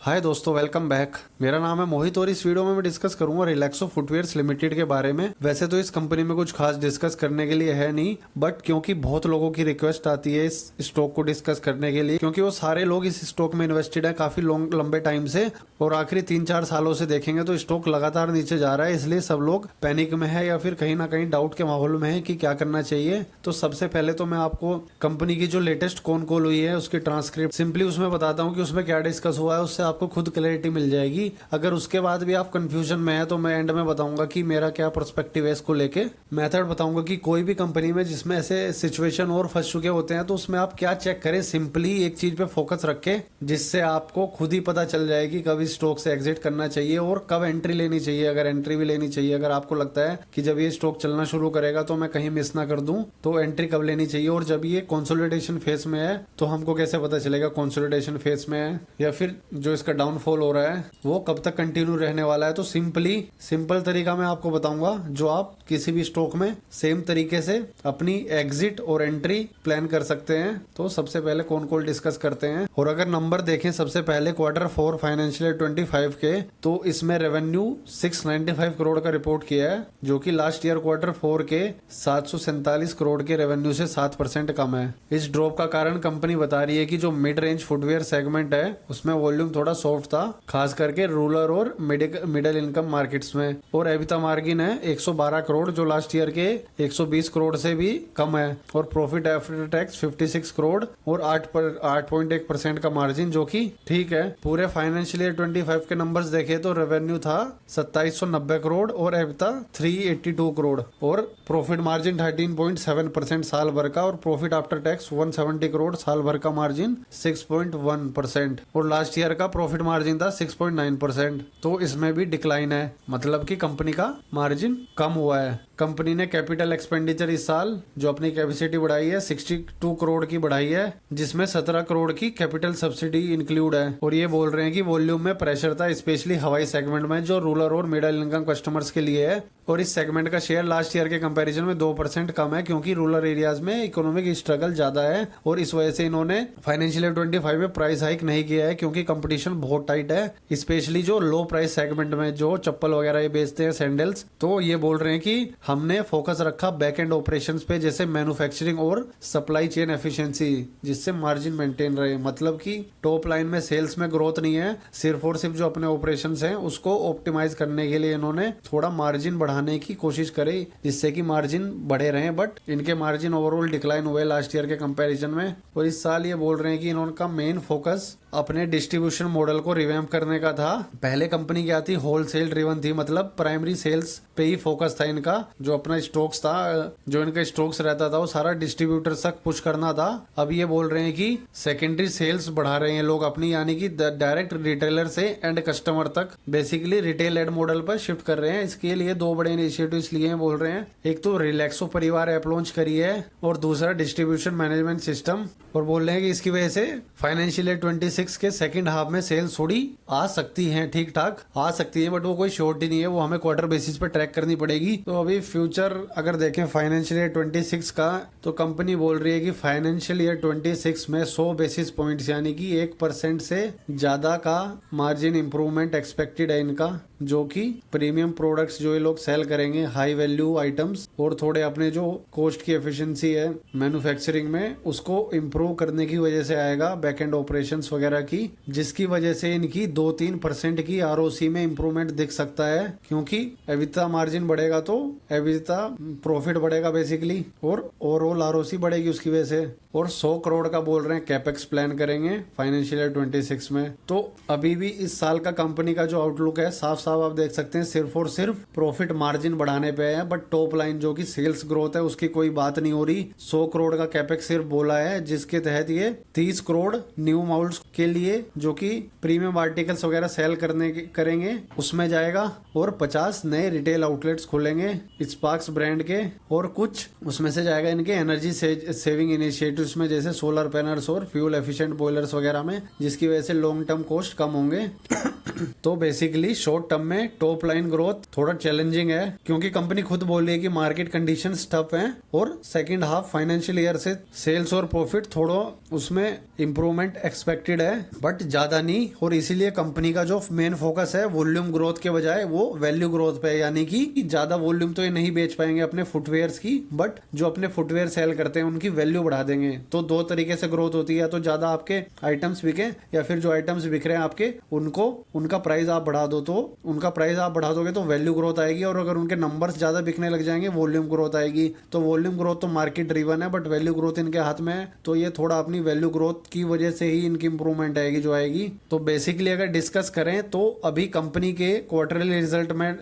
हाय दोस्तों, welcome back. मेरा नाम है मोहित और इस वीडियो में मैं डिस्कस करूंगा रिलैक्सो फुटवेयर्स लिमिटेड के बारे में। वैसे तो इस कंपनी में कुछ खास डिस्कस करने के लिए है नहीं, बट क्योंकि बहुत लोगों की रिक्वेस्ट आती है इस स्टॉक को डिस्कस करने के लिए, क्योंकि वो सारे लोग इस स्टॉक में इन्वेस्टेड है काफी लंबे टाइम से, और आखिरी 3-4 सालों से देखेंगे तो स्टॉक लगातार नीचे जा रहा है। इसलिए सब लोग पैनिक में है या फिर कहीं ना कहीं डाउट के माहौल में है कि क्या करना चाहिए। तो सबसे पहले तो मैं आपको कंपनी की जो लेटेस्ट कॉन कॉल हुई है उसकी ट्रांसक्रिप्ट सिंपली उसमें बताता हूँ कि उसमें क्या डिस्कस हुआ है, उससे आपको खुद क्लैरिटी मिल जाएगी। अगर उसके बाद भी आप कंफ्यूजन में है तो मैं एंड में बताऊंगा कि मेरा क्या पर्सपेक्टिव है इसको लेके। मेथड बताऊंगा कि कोई भी कंपनी में जिसमें ऐसे सिचुएशन और फंस चुके होते हैं तो उसमें आप क्या चेक करें। सिंपली एक चीज पे फोकस रखें जिससे आपको खुद ही पता चल जाएगी कब इस स्टॉक से एग्जिट करना चाहिए और कब एंट्री लेनी चाहिए, अगर एंट्री भी लेनी चाहिए। अगर आपको लगता है कि जब ये स्टॉक चलना शुरू करेगा तो मैं कहीं मिस ना कर दूं तो एंट्री कब लेनी चाहिए, और जब ये कंसोलिडेशन फेज में है तो हमको कैसे पता चलेगा कंसोलिडेशन फेज में है या फिर जो इसका डाउनफॉल हो रहा है वो कब तक कंटिन्यू रहने वाला है। तो सिंपल तरीका मैं आपको बताऊंगा जो आप किसी भी स्टॉक में सेम तरीके से अपनी एग्जिट और एंट्री प्लान कर सकते हैं। तो सबसे पहले कौन कॉल डिस्कस करते हैं, और अगर नंबर देखें सबसे पहले Q4 फाइनेंशियल 25 के, तो इसमें रेवेन्यू 695 करोड़ का रिपोर्ट किया है, जो कि लास्ट ईयर Q4 के 747 करोड़ के रेवेन्यू से 7% कम है। इस ड्रॉप का कारण कंपनी बता रही है कि जो मिड रेंज फुटवेयर सेगमेंट है उसमें वॉल्यूम थोड़ा सॉफ्ट था, खास करके रूरल और मिडिल इनकम मार्केट्स में। और एबिटा मार्जिन है 112 करोड़ जो लास्ट ईयर के 120 करोड़ से भी कम है, और प्रॉफिट आफ्टर टैक्स 56 करोड़ और 8.1% का मार्जिन, जो कि ठीक है। पूरे फाइनेंशियल ईयर 25 के नंबर्स देखे तो रेवेन्यू था 2790 करोड़ और एबिटा 382 करोड़ और प्रॉफिट मार्जिन 13.7% साल भर का, और प्रॉफिट आफ्टर टैक्स 170 करोड़ साल भर का मार्जिन 6.1%, और लास्ट ईयर का प्रॉफिट मार्जिन था 6.9%। तो इसमें भी डिक्लाइन है, मतलब कि कंपनी का मार्जिन कम हुआ है। कंपनी ने कैपिटल एक्सपेंडिचर इस साल जो अपनी कैपेसिटी बढ़ाई है 62 करोड़ की बढ़ाई है, जिसमें 17 करोड़ की कैपिटल सब्सिडी इंक्लूड है। और ये बोल रहे हैं कि वॉल्यूम में प्रेशर था, स्पेशली हवाई सेगमेंट में जो रूरल और मिडिल इनकम कस्टमर्स के लिए है, और इस सेगमेंट का शेयर लास्ट ईयर के कंपैरिजन में 2% कम है, क्योंकि रूरल एरियाज में इकोनॉमिक स्ट्रगल ज्यादा है। और इस वजह से इन्होंने फाइनेंशियल ईयर 25 में प्राइस हाइक नहीं किया है, क्योंकि कंपटीशन बहुत टाइट है, स्पेशली जो लो प्राइस सेगमेंट में जो चप्पल वगैरह ये बेचते हैं, सैंडल्स। तो ये बोल रहे हैं कि हमने फोकस रखा बैक एंड ऑपरेशंस पे, जैसे मैन्युफैक्चरिंग और सप्लाई चेन एफिशिएंसी, जिससे मार्जिन मेंटेन रहे। मतलब कि टॉप लाइन में सेल्स में ग्रोथ नहीं है, सिर्फ और सिर्फ जो अपने ऑपरेशंस हैं उसको ऑप्टिमाइज करने के लिए इन्होंने थोड़ा मार्जिन बढ़ाने की कोशिश करी, जिससे कि मार्जिन बढ़े रहे। बट इनके मार्जिन ओवरऑल डिक्लाइन हुए लास्ट ईयर के कंपैरिजन में। और इस साल ये बोल रहे हैं कि इन्होंने मेन फोकस अपने डिस्ट्रीब्यूशन मॉडल को रिवैम्प करने का था। पहले कंपनी क्या थी, होलसेल ड्रिवन थी, मतलब प्राइमरी सेल्स पे ही फोकस था इनका। जो अपना स्टॉक्स था, जो इनका स्टॉक्स रहता था वो सारा डिस्ट्रीब्यूटर तक पुश करना था। अब ये बोल रहे हैं कि सेकेंडरी सेल्स बढ़ा रहे हैं लोग अपनी, यानी कि डायरेक्ट रिटेलर से एंड कस्टमर तक बेसिकली रिटेल एड मॉडल पर शिफ्ट कर रहे हैं। इसके लिए दो बड़े इनिशिएटिव्स लिए हैं बोल रहे हैं। एक तो रिलैक्सो परिवार ऐप लॉन्च करी है, और दूसरा डिस्ट्रीब्यूशन मैनेजमेंट सिस्टम। और बोल रहे हैं कि इसकी वजह से फाइनेंशियल ईयर 26 के सेकंड हाफ में सेल्स थोड़ी आ सकती हैं, ठीक ठाक आ सकती है, बट वो कोई श्योरिटी नहीं है, वो हमें क्वार्टर बेसिस पे ट्रैक करनी पड़ेगी। तो अभी फ्यूचर अगर देखें फाइनेंशियल ईयर 26 का, तो कंपनी बोल रही है कि फाइनेंशियल ईयर 26 में 100 बेसिस पॉइंट्स यानी कि 1% से ज्यादा का मार्जिन इंप्रूवमेंट एक्सपेक्टेड है इनका, जो कि प्रीमियम प्रोडक्ट्स जो ये लोग सेल करेंगे, हाई वैल्यू आइटम्स, और थोड़े अपने जो कॉस्ट की एफिशिएंसी है मैन्युफैक्चरिंग में उसको इम्प्रूव करने की वजह से आएगा, बैक एंड ऑपरेशंस वगैरह की, जिसकी वजह से इनकी 2-3% की आरओसी में इंप्रूवमेंट दिख सकता है। क्योंकि एबिटा मार्जिन बढ़ेगा तो एबिटा प्रॉफिट बढ़ेगा बेसिकली, और ओवरऑल आरओसी बढ़ेगी उसकी वजह से। और 100 करोड़ का बोल रहे हैं कैपेक्स प्लान करेंगे फाइनेंशियल ईयर 26 में। तो अभी भी इस साल का कंपनी का जो आउटलुक है साफ साफ आप देख सकते हैं, सिर्फ और सिर्फ प्रॉफिट मार्जिन बढ़ाने पे है, बट टॉप लाइन जो कि सेल्स ग्रोथ है उसकी कोई बात नहीं हो रही। 100 करोड़ का कैपेक्स सिर्फ बोला है, जिसके तहत ये 30 करोड़ न्यू मॉडल्स के लिए जो कि प्रीमियम आर्टिकल्स वगैरह सेल करेंगे उसमें जाएगा, और 50 नए रिटेल आउटलेट्स खोलेंगे स्पार्क्स ब्रांड के, और कुछ उसमें से जाएगा इनके एनर्जी सेविंग इनिशिएटिव्स में, जैसे सोलर पैनल्स और फ्यूल एफिशिएंट बॉयलर्स वगैरह में, जिसकी वजह से लॉन्ग टर्म कॉस्ट कम होंगे। तो बेसिकली शॉर्ट टर्म में टॉप लाइन ग्रोथ थोड़ा चैलेंजिंग है, क्योंकि कंपनी खुद बोल रही है कि मार्केट कंडीशंस टफ हैं और सेकंड हाफ फाइनेंशियल ईयर से सेल्स और प्रॉफिट थोड़ा उसमें इंप्रूवमेंट एक्सपेक्टेड है, बट ज्यादा नहीं। और इसीलिए कंपनी का जो मेन फोकस है वॉल्यूम ग्रोथ के बजाय वो वैल्यू ग्रोथ पे है, यानी कि ज्यादा वॉल्यूम तो ये नहीं बेच पाएंगे अपने फुटवेयर्स की, बट जो अपने फुटवेयर सेल करते हैं उनकी वैल्यू बढ़ा देंगे। तो दो तरीके से ग्रोथ होती है, तो ज्यादा आपके आइटम्स बिके या फिर जो आइटम्स बिक रहे हैं आपके उनको उनका प्राइस आप बढ़ा दो, तो उनका प्राइस आप बढ़ा दोगे तो वैल्यू ग्रोथ आएगी। और अगर उनके नंबर्स ज्यादा बिकने लग जाएंगे वॉल्यूम ग्रोथ आएगी। तो वॉल्यूम ग्रोथ तो मार्केट ड्रिवन है, बट वैल्यू ग्रोथ इनके हाथ में है, तो ये थोड़ा अपनी वैल्यू ग्रोथ की वजह से ही इनकी इंप्रूवमेंट आएगी जो आएगी। तो बेसिकली अगर डिस्कस करें तो अभी कंपनी के क्वार्टरली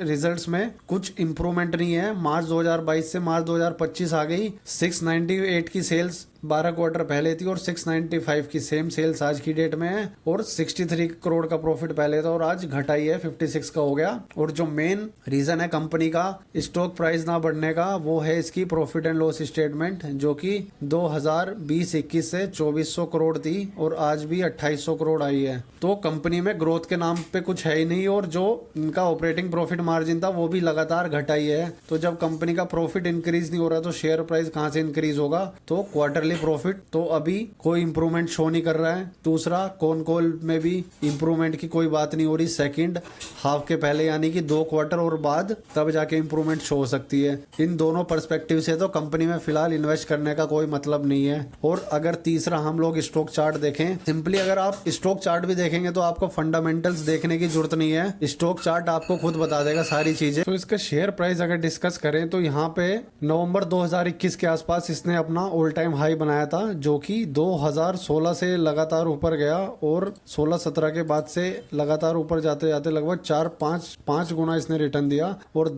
रिजल्ट्स में कुछ इंप्रूवमेंट नहीं है। मार्च 2022 से मार्च 2025 आ गई। 698 की सेल्स 12 क्वार्टर पहले थी और 695 की सेम सेल्स आज की डेट में है, और 63 करोड़ का प्रॉफिट पहले था और आज घटाई है 56 का हो गया। और जो मेन रीजन है कंपनी का स्टॉक प्राइस ना बढ़ने का वो है इसकी प्रॉफिट एंड लॉस स्टेटमेंट, जो कि 2020-21 से 2400 करोड़ थी और आज भी 2800 करोड़ आई है। तो कंपनी में ग्रोथ के नाम पे कुछ है ही नहीं, और जो इनका ऑपरेटिंग प्रॉफिट मार्जिन था वो भी लगातार घटाई है। तो जब कंपनी का प्रॉफिट इंक्रीज नहीं हो रहा तो शेयर प्राइस कहाँ से इंक्रीज होगा। तो क्वार्टरली प्रॉफिट तो अभी कोई इंप्रूवमेंट शो नहीं कर रहा है। दूसरा कॉन कॉल में भी इंप्रूवमेंट की कोई बात नहीं हो रही सेकंड हाफ के पहले, यानी कि 2 क्वार्टर और बाद तब जाके इंप्रूवमेंट शो हो सकती है। इन दोनों पर्सपेक्टिव से तो कंपनी में फिलहाल इन्वेस्ट करने का कोई मतलब नहीं है। और अगर तीसरा हम लोग स्टॉक चार्ट देखें, सिंपली अगर आप स्टॉक चार्ट भी देखेंगे तो आपको फंडामेंटल्स देखने की जरूरत नहीं है, स्टॉक चार्ट आपको खुद बता देगा सारी चीजें। तो इसका शेयर प्राइस अगर डिस्कस करें तो यहाँ पे नवंबर 2021 के आसपास इसने अपना ऑल टाइम हाई बनाया था, जो कि 2016 से लगातार ऊपर गया और 16-17 के बाद से लगातार ऊपर जाते जाते लगभग 4-5 गुना इसने रिटर्न दिया, और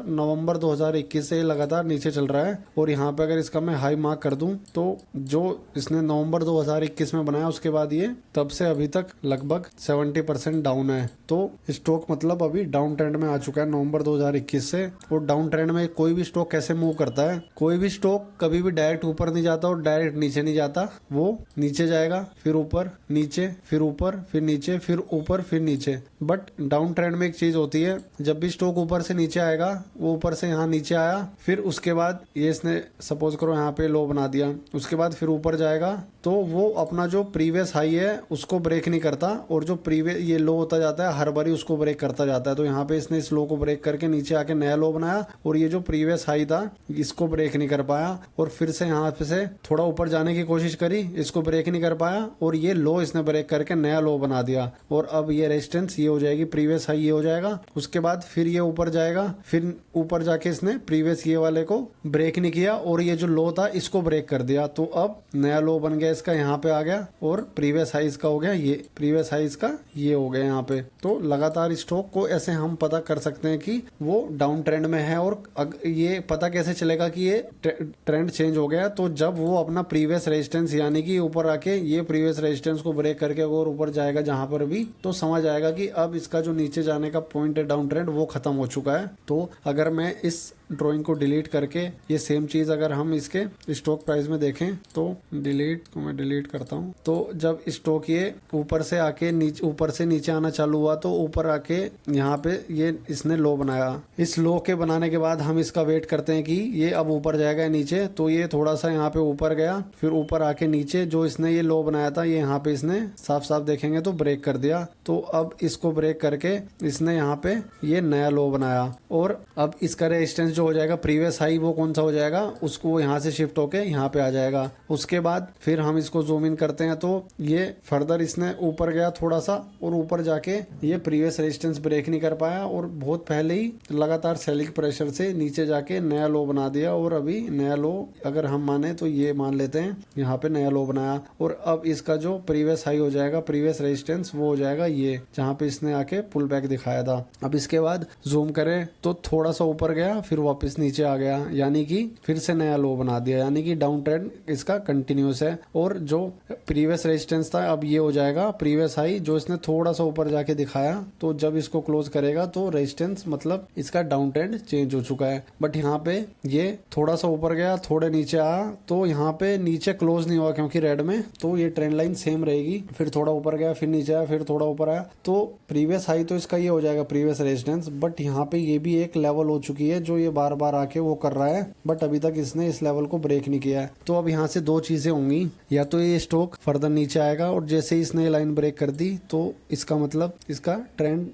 नवंबर 2021 से लगातार नीचे चल रहा है। और यहाँ पे अगर इसका मैं हाई मार्क कर दूं तो जो इसने नवंबर 2021 में बनाया उसके बाद ये तब से अभी तक लगभग 70% डाउन है। तो स्टॉक मतलब अभी डाउन ट्रेंड में आ चुका है नवंबर 2021 से। और डाउन ट्रेंड में कोई भी स्टॉक कैसे मूव करता है, कोई भी स्टॉक कभी भी डायरेक्ट ऊपर नहीं जाता और डायरेक्ट नीचे नहीं जाता, वो नीचे जाएगा फिर ऊपर नीचे फिर ऊपर फिर नीचे फिर ऊपर फिर नीचे। बट डाउन ट्रेंड में एक चीज होती है, जब भी स्टॉक ऊपर से नीचे आएगा, वो ऊपर से यहाँ नीचे आया, फिर उसके बाद ये इसने सपोज करो यहाँ पे लो बना दिया, उसके बाद फिर ऊपर जाएगा, तो वो अपना जो प्रीवियस हाई है उसको ब्रेक नहीं करता, और जो प्रीवियस ये लो होता जाता है हर बारी उसको ब्रेक करता जाता है। तो यहाँ पे इसने इस लो को ब्रेक करके नीचे आके नया लो बनाया, और ये जो प्रीवियस हाई था इसको ब्रेक नहीं कर पाया, और फिर से यहाँ पे से थोड़ा ऊपर जाने की कोशिश करी, इसको ब्रेक नहीं कर पाया, और ये लो इसने ब्रेक करके नया लो बना दिया। और अब ये रेजिस्टेंस ये हो जाएगी, प्रीवियस हाई ये हो जाएगा, उसके बाद फिर ये ऊपर जाएगा, फिर ऊपर जाके इसने प्रीवियस ये वाले को ब्रेक नहीं किया और ये जो लो था इसको ब्रेक कर दिया। तो अब नया लो बन गया इसका, यहाँ पे आ गया, और प्रीवियस हाई इसका हो गया ये, प्रीवियस हाई इसका ये हो गया यहाँ पे। तो लगातार स्टॉक को ऐसे हम पता कर सकते हैं कि वो डाउन ट्रेंड में है। और ये पता कैसे चलेगा कि ये ट्रेंड चेंज हो गया, तो जब वो अपना प्रीवियस रेजिस्टेंस यानी कि ऊपर आके ये प्रीवियस रेजिस्टेंस को ब्रेक करके और ऊपर जाएगा जहां पर भी, तो समझ आएगा कि अब इसका जो नीचे जाने का पॉइंट है डाउन ट्रेंड वो खत्म हो चुका है। तो अगर मैं इस ड्राइंग को डिलीट करके ये सेम चीज अगर हम इसके स्टॉक प्राइस में देखें तो डिलीट को मैं डिलीट करता हूं, तो जब स्टॉक ये ऊपर से आके नीचे ऊपर से नीचे आना चालू हुआ तो ऊपर आके यहाँ पे ये इसने लो बनाया। इस लो के बनाने के बाद हम इसका वेट करते हैं कि ये अब ऊपर जाएगा नीचे, तो ये थोड़ा सा यहाँ पे ऊपर गया, फिर ऊपर आके नीचे जो इसने ये लो बनाया था ये यहाँ पे इसने साफ साफ देखेंगे तो ब्रेक कर दिया। तो अब इसको ब्रेक करके इसने यहाँ पे ये नया लो बनाया, और अब इसका रेजिस्टेंस जो हो जाएगा प्रीवियस हाई वो कौन सा हो जाएगा, उसको यहाँ से शिफ्ट होके यहाँ पे आ जाएगा। उसके बाद फिर हम इसको जूम इन करते हैं तो ये फर्दर इसने ऊपर गया थोड़ा सा, और ऊपर जाके ये प्रीवियस रेजिस्टेंस ब्रेक नहीं कर पाया, और बहुत पहले ही लगातार सेलिंग प्रेशर से नीचे जाके नया लो बना दिया। और अभी नया लो अगर हम माने तो ये मान लेते हैं यहाँ पे नया लो बनाया, और अब इसका जो प्रीवियस हाई हो जाएगा, प्रीवियस रेजिस्टेंस वो हो जाएगा ये जहाँ पे इसने आके पुल बैक दिखाया था। अब इसके बाद जूम करें तो थोड़ा सा ऊपर गया, फिर वापस नीचे आ गया, यानी कि फिर से नया लो बना दिया, यानी कि डाउन ट्रेंड इसका कंटिन्यूस है। और जो प्रीवियस रेजिस्टेंस था अब ये हो जाएगा प्रीवियस हाई, जो इसने थोड़ा सा ऊपर जाके दिखाया, तो जब इसको क्लोज करेगा तो रेजिस्टेंस मतलब इसका डाउन ट्रेंड चेंज हो चुका है। बट यहाँ पे ये थोड़ा सा ऊपर गया, थोड़े नीचे आया, तो यहाँ पे नीचे क्लोज नहीं हुआ क्योंकि रेड में, तो ये ट्रेंड लाइन सेम रहेगी। फिर थोड़ा ऊपर गया, फिर नीचे आया, फिर थोड़ा ऊपर आया, तो प्रीवियस हाई तो इसका ये हो जाएगा प्रीवियस रेजिस्टेंस। बट यहाँ पे ये भी एक लेवल हो चुकी है जो ये बार बार आके वो कर रहा है, बट अभी तक इसने इस लेवल को ब्रेक नहीं किया है। तो अब यहाँ से दो चीजें होंगी, या तो ये स्टॉक फर्दर नीचे आएगा और जैसे ही इसने लाइन ब्रेक कर दी तो इसका मतलब इसका ट्रेंड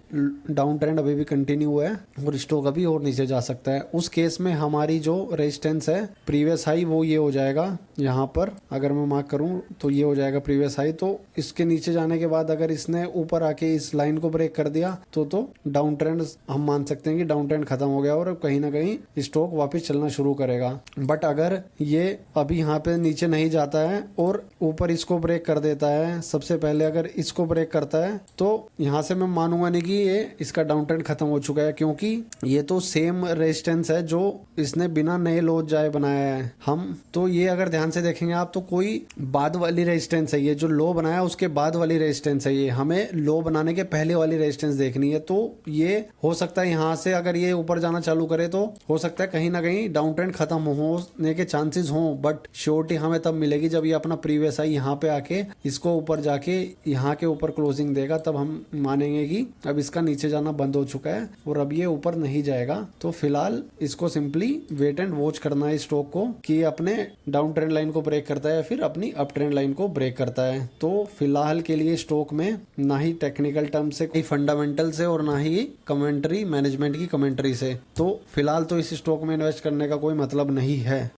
डाउन ट्रेंड अभी भी कंटिन्यू हुआ है और स्टॉक अभी और नीचे जा सकता है। उस केस में हमारी जो रेजिस्टेंस है प्रीवियस हाई वो ये हो जाएगा, यहाँ पर अगर मैं मार्क करूं तो ये हो जाएगा प्रीवियस हाई। तो इसके नीचे जाने के बाद अगर इसने ऊपर आके इस लाइन को ब्रेक कर दिया तो डाउन ट्रेंड हम मान सकते हैं कि डाउन ट्रेंड खत्म हो गया और कहीं ना कहीं स्टॉक वापस चलना शुरू करेगा। बट अगर ये अभी यहाँ पे नीचे नहीं जाता है और ऊपर इसको ब्रेक कर देता है, सबसे पहले अगर इसको ब्रेक करता है तो यहाँ से मैं मानूंगा नहीं कि ये इसका डाउन ट्रेंड खत्म हो चुका है, क्योंकि ये तो सेम रेजिस्टेंस है जो इसने बिना नए लो जाए बनाया है। हम तो ये अगर ध्यान से देखेंगे आप तो कोई बाद वाली रेजिस्टेंस है, ये जो लो बनाया उसके बाद वाली रेजिस्टेंस है, ये हमें लो बनाने के पहले वाली रेजिस्टेंस देखनी है। तो ये हो सकता है यहाँ से अगर ये ऊपर जाना चालू करे तो हो सकता है कहीं ना कहीं डाउन ट्रेंड खत्म होने के चांसेस हों, बट श्योरिटी हमें तब मिलेगी जब ये अपना प्रीवियस हाई यहाँ पे आके इसको ऊपर जाके यहाँ के ऊपर क्लोजिंग देगा, तब हम मानेंगे कि अब इसका नीचे जाना बंद हो चुका है और अब ये ऊपर नहीं जाएगा। तो फिलहाल इसको सिंपली वेट एंड वॉच करना है स्टॉक को कि अपने डाउन ट्रेंड लाइन को ब्रेक करता है या फिर अपनी अप ट्रेंड लाइन को ब्रेक करता है। तो फिलहाल के लिए स्टॉक में ना ही टेक्निकल टर्म से कोई फंडामेंटल से और ना ही कमेंट्री मैनेजमेंट की कमेंट्री से, तो फिलहाल तो इस स्टॉक में इन्वेस्ट करने का कोई मतलब नहीं है।